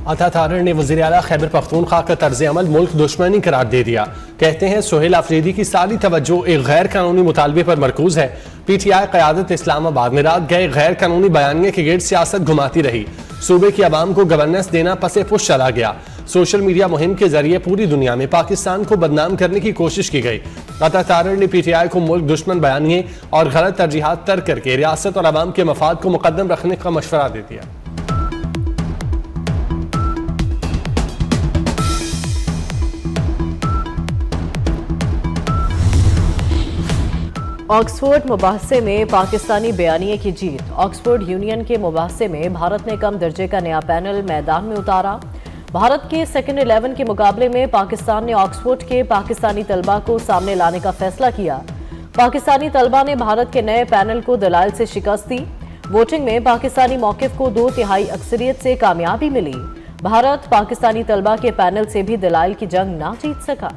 अता तारड़ ने वज़ीर आला खैबर पख्तूनख्वा का तर्ज अमल मुल्क दुश्मनी करार दे दिया। कहते हैं सुहेल अफरीदी की सारी तवज्जो एक गैर कानूनी मुतालबे पर मरकूज है। PTI क़यादत इस्लामाबाद में रात गए गैर कानूनी बयानिए के गिर्द सियासत घुमाती रही। सूबे की आवाम को गवर्नेंस देना पसे पुश चला गया। सोशल मीडिया मुहिम के जरिए पूरी दुनिया में पाकिस्तान को बदनाम करने की कोशिश की गई। अता तारड़ ने PTI को मुल्क दुश्मन बयानिए और गलत तरजीहात तर्क करके रियासत और आवाम के मफाद को मुकद्दम रखने का मशवरा दे दिया। ऑक्सफोर्ड मुबाहसे में पाकिस्तानी बयानिए की जीत। ऑक्सफोर्ड यूनियन के मुबाहसे में भारत ने कम दर्जे का नया पैनल मैदान में उतारा। भारत के सेकंड 11 के मुकाबले में पाकिस्तान ने ऑक्सफोर्ड के पाकिस्तानी तलबा को सामने लाने का फैसला किया। पाकिस्तानी तलबा ने भारत के नए पैनल को दलाइल से शिकस्त दी। वोटिंग में पाकिस्तानी मौकिफ को 2/3 अक्सरियत से कामयाबी मिली। भारत पाकिस्तानी तलबा के पैनल से भी दलाइल की जंग ना जीत सका।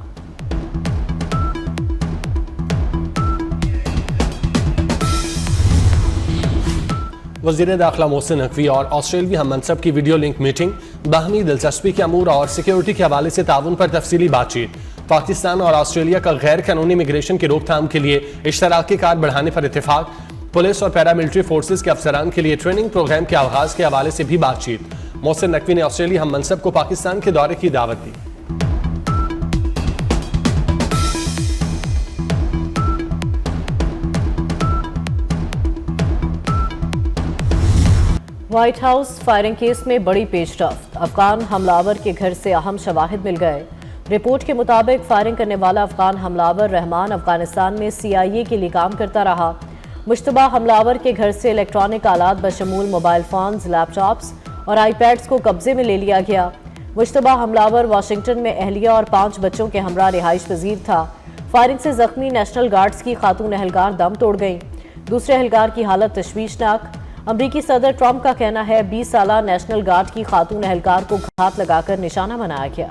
वज़ीर दाखिला मोहसिन नकवी और ऑस्ट्रेलियाई हम मनसब की वीडियो लिंक मीटिंग। बाहमी दिलचस्पी के अमूर और सिक्योरिटी के हवाले से ताउन पर तफसीली बातचीत। पाकिस्तान और ऑस्ट्रेलिया का गैर कानूनी इमिग्रेशन की रोकथाम के लिए इश्तराकी कार बढ़ाने पर इत्तेफाक। पुलिस और पैरामिलिट्री फोर्सेज के अफसरान के लिए ट्रेनिंग प्रोग्राम के आगाज के हवाले से भी बातचीत। मोहसिन नकवी ने ऑस्ट्रेलिया हम मनसब को पाकिस्तान के दौरे की दावत दी। व्हाइट हाउस फायरिंग केस में बड़ी पेशरफ्त। अफगान हमलावर के घर से अहम शवाहिद मिल गए। रिपोर्ट के मुताबिक फायरिंग करने वाला अफगान हमलावर रहमान अफगानिस्तान में CIA के लिए काम करता रहा। मुश्तबा हमलावर के घर से इलेक्ट्रॉनिक आलात बशमूल मोबाइल फोन्स, लैपटॉप्स और iPads को कब्जे में ले लिया गया। मुश्तबा हमलावर वाशिंगटन में अहलिया और 5 बच्चों के हमरा रिहाइश पजीर था। फायरिंग से जख्मी नेशनल गार्ड्स की खातून एहलकार दम तोड़ गई। दूसरे एहलकार की हालत तशवीशनाक। अमरीकी सदर ट्रंप का कहना है 20 साला नेशनल गार्ड की खातून एहलकार को घात लगाकर निशाना बनाया गया।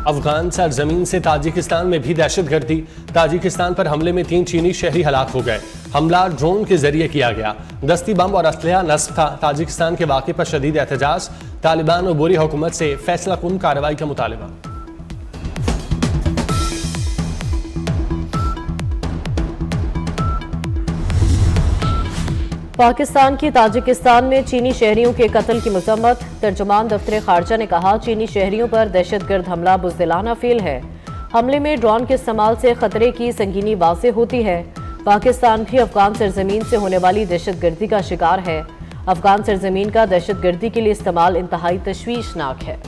अफगान सरजमीन से ताजिकिस्तान में भी दहशतगर्दी। ताजिकिस्तान पर हमले में 3 चीनी शहरी हलाक हो गए। हमला ड्रोन के जरिए किया गया। दस्ती बम और असलहा नस्ब था। ताजिकिस्तान के वाक़े पर शदीद एहतजाज। तालिबान और बुरी हुकूमत से फैसला कुन कार्रवाई का मुतालबा। पाकिस्तान की ताजिकिस्तान में चीनी शहरियों के कत्ल की मजम्मत। तर्जुमान दफ्तर खारजा ने कहा चीनी शहरियों पर दहशतगर्द हमला बुज़दिलाना फेल है। हमले में ड्रोन के इस्तेमाल से खतरे की संगीनी वाज़ेह होती है। पाकिस्तान भी अफगान सरजमीन से होने वाली दहशतगर्दी का शिकार है। अफगान सरजमीन का दहशतगर्दी के लिए इस्तेमाल इंतहाई तशवीशनाक है।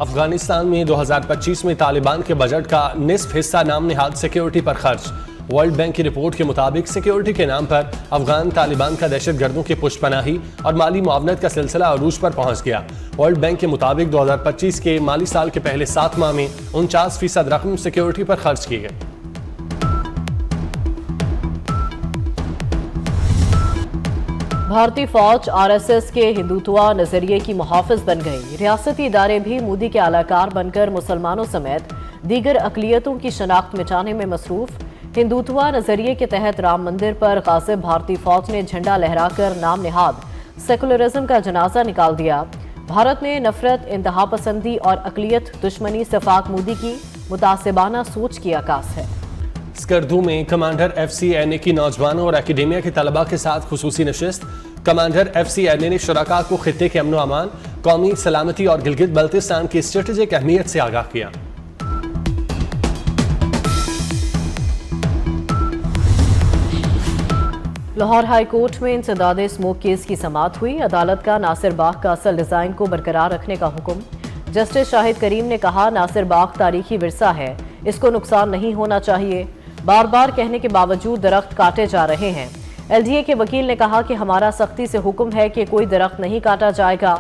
अफगानिस्तान में 2025 में तालिबान के बजट का निस्फ हिस्सा नाम निहाद सिक्योरिटी पर खर्च। वर्ल्ड बैंक की रिपोर्ट के मुताबिक सिक्योरिटी के नाम पर अफगान तालिबान का दहशतगर्दों की पुष्टपनाही और माली मुआवनत का सिलसिला अरूज पर पहुंच गया। वर्ल्ड बैंक के मुताबिक 2025 के माली साल के पहले 7 माह में 49% रकम सिक्योरिटी पर खर्च की गई। भारतीय फौज RSS के हिंदुत्वा नजरिए की मुहाफिज बन गई। रियासती इदारे भी मोदी के आलाकार बनकर मुसलमानों समेत दीगर अकलियतों की शनाख्त मिटाने में मसरूफ। हिंदुत्वा नजरिए के तहत राम मंदिर पर गाजिब भारतीय फौज ने झंडा लहराकर नाम निहाद सेकुलरिज्म का जनाजा निकाल दिया। भारत में नफरत, इंतहा पसंदी और अकलियत दुश्मनी सफाक मोदी की मुतासिबाना सोच की अक्कास है। स्कर्दू में कमांडर FCNA की नौजवानों और एकेडेमिया के तलबा के साथ खुसूसी नशिस्त। कमांडर FCNA ने शुरका को खित्ते के अमन अमान, कौमी सलामती और गिलगित बल्तिस्तान की स्ट्रेटेजिक अहमियत से आगाह किया। लाहौर हाई कोर्ट में इंसदाद स्मोक केस की समाअत हुई। अदालत का नासिर बाग का असल डिजाइन को बरकरार रखने का हुक्म। जस्टिस शाहिद करीम ने कहा नासिर बाग तारीखी विरसा है, इसको नुकसान नहीं होना चाहिए। बार बार कहने के बावजूद दरख्त काटे जा रहे हैं। LDA के वकील ने कहा कि हमारा सख्ती से हुक्म है कि कोई दरख्त नहीं काटा जाएगा।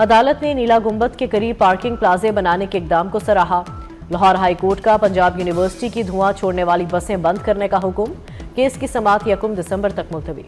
अदालत ने नीला गुंबद के करीब पार्किंग प्लाजे बनाने के इकदाम को सराहा। लाहौर हाई कोर्ट का पंजाब यूनिवर्सिटी की धुआं छोड़ने वाली बसें बंद करने का हुक्म। केस की समाअत 1 दिसंबर तक मुलतवी।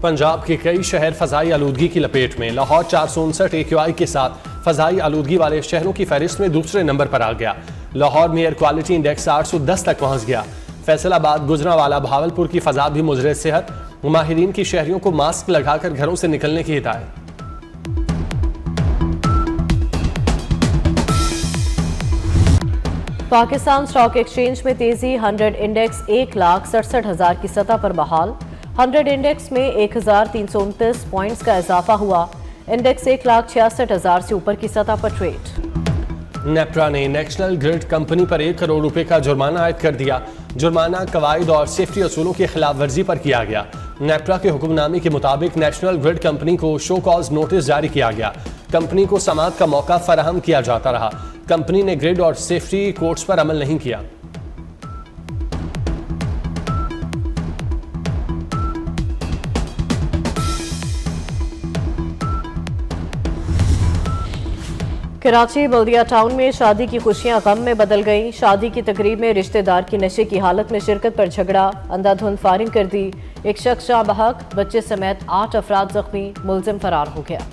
पंजाब के कई शहर फजाई आलूदगी की लपेट में। लाहौर 459 AQI के साथ फजाई आलूदगी वाले शहरों की फहरिस्त में दूसरे नंबर पर आ गया। लाहौर में एयर क्वालिटी इंडेक्स 810 तक पहुंच गया। फैसलाबाद, गुजरांवाला, भावलपुर की फजा भी मुजरे सेहत। माहिरीन की शहरियों को मास्क लगाकर घरों से निकलने की हिदायत। पाकिस्तान स्टॉक एक्सचेंज में तेजी। 100 इंडेक्स 1,67,000 की सतह पर बहाल। 100 इंडेक्स में 1,329 पॉइंट्स का इजाफा हुआ। इंडेक्स 1,66,000 से ऊपर की सतह पर ट्रेड। नेप्रा ने नेशनल ग्रिड कंपनी पर 1 करोड़ रुपए का जुर्माना आयद कर दिया। जुर्माना कवायद और सेफ्टी असूलों की खिलाफ वर्जी पर किया गया। नेप्रा के हुक्मनामे के मुताबिक नेशनल ग्रिड कंपनी को शो कॉज नोटिस जारी किया गया। कंपनी को समाअत का मौका फराहम किया जाता रहा। कंपनी ने ग्रिड और सेफ्टी कोड्स पर अमल नहीं किया। कराची बल्दिया टाउन में शादी की खुशियां गम में बदल गईं। शादी की तकरीब में रिश्तेदार की नशे की हालत में शिरकत पर झगड़ा, अंधाधुंध फायरिंग कर दी। एक शख्स जाँ बहक, बच्चे समेत 8 अफराद जख्मी, मुलजिम फरार हो गया।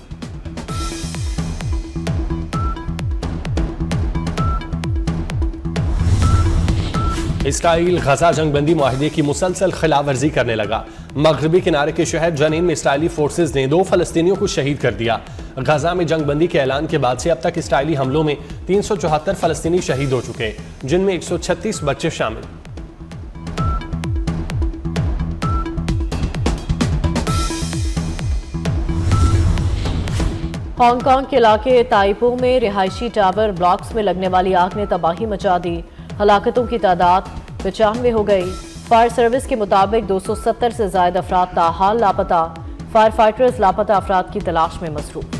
इसराइल गजा जंगबंदी माहिदे की मुसलसल खिलाफवर्जी करने लगा। मगरबी किनारे के शहर जनीन में इसराइली फोर्सेज ने 2 फलस्तीनियों को शहीद कर दिया। गजा में जंगबंदी के ऐलान के बाद से अब तक इसराइली हमलों में 374 फलस्तीनी शहीद हो चुके, जिनमें 136 बच्चे शामिल। हांगकांग के इलाके ताइपो में रिहायशी टावर ब्लॉक्स में लगने वाली आग ने तबाही मचा दी। हलाकतों की तादाद 95 हो गई। फायर सर्विस के मुताबिक 270 से ज्यादा अफराद ताहाल लापता। फायर फाइटर्स लापता अफराद की तलाश में मसरूफ।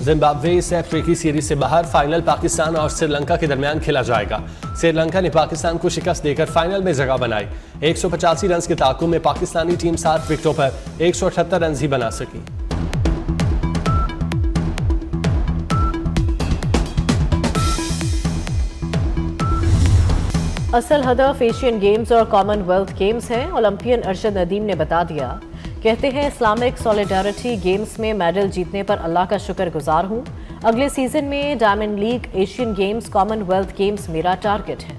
जिम्बाब्वे इस अफ्रीकी सीरीज से बाहर। फाइनल पाकिस्तान और श्रीलंका के दरमियान खेला जाएगा। श्रीलंका ने पाकिस्तान को शिकस्त देकर फाइनल में जगह बनाई। 185 रन के ताकुब में पाकिस्तानी टीम 7 विकेटों पर 178 रन ही बना सकी। असल हदफ एशियन गेम्स और कॉमनवेल्थ गेम्स हैं। ओलंपियन अरशद नदीम ने बता दिया। कहते हैं इस्लामिक सॉलिडारिटी गेम्स में मेडल जीतने पर अल्लाह का शुक्रगुजार हूं। अगले सीजन में diamond league, Asian games, Commonwealth games मेरा टारगेट है।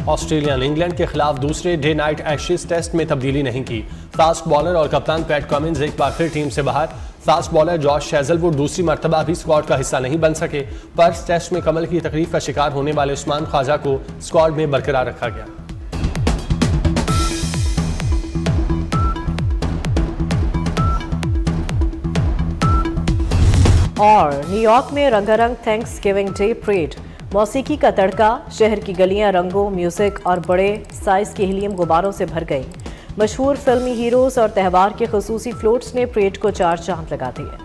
ऑस्ट्रेलिया ने इंग्लैंड के खिलाफ दूसरे डे नाइट एशेज टेस्ट में तब्दीली नहीं की। फास्ट बॉलर और कप्तान पैट कमिंस एक बार फिर टीम से बाहर। फास्ट बॉलर जॉश हेजलवुड दूसरी मरतबा भी स्क्वाड का हिस्सा नहीं बन सके। पर्थ टेस्ट में कमल की तकलीफ का शिकार होने वाले उस्मान ख्वाजा को स्क्वाड में बरकरार रखा गया। और न्यूयॉर्क में रंगारंग थैंक्स गिविंग डे परेड। मौसीकी का तड़का, शहर की गलियां रंगों, म्यूजिक और बड़े साइज के हीलियम गुब्बारों से भर गई। मशहूर फिल्मी हीरोज और त्यौहार के खुसूसी फ्लोट्स ने परेड को 4 चांद लगा दिए।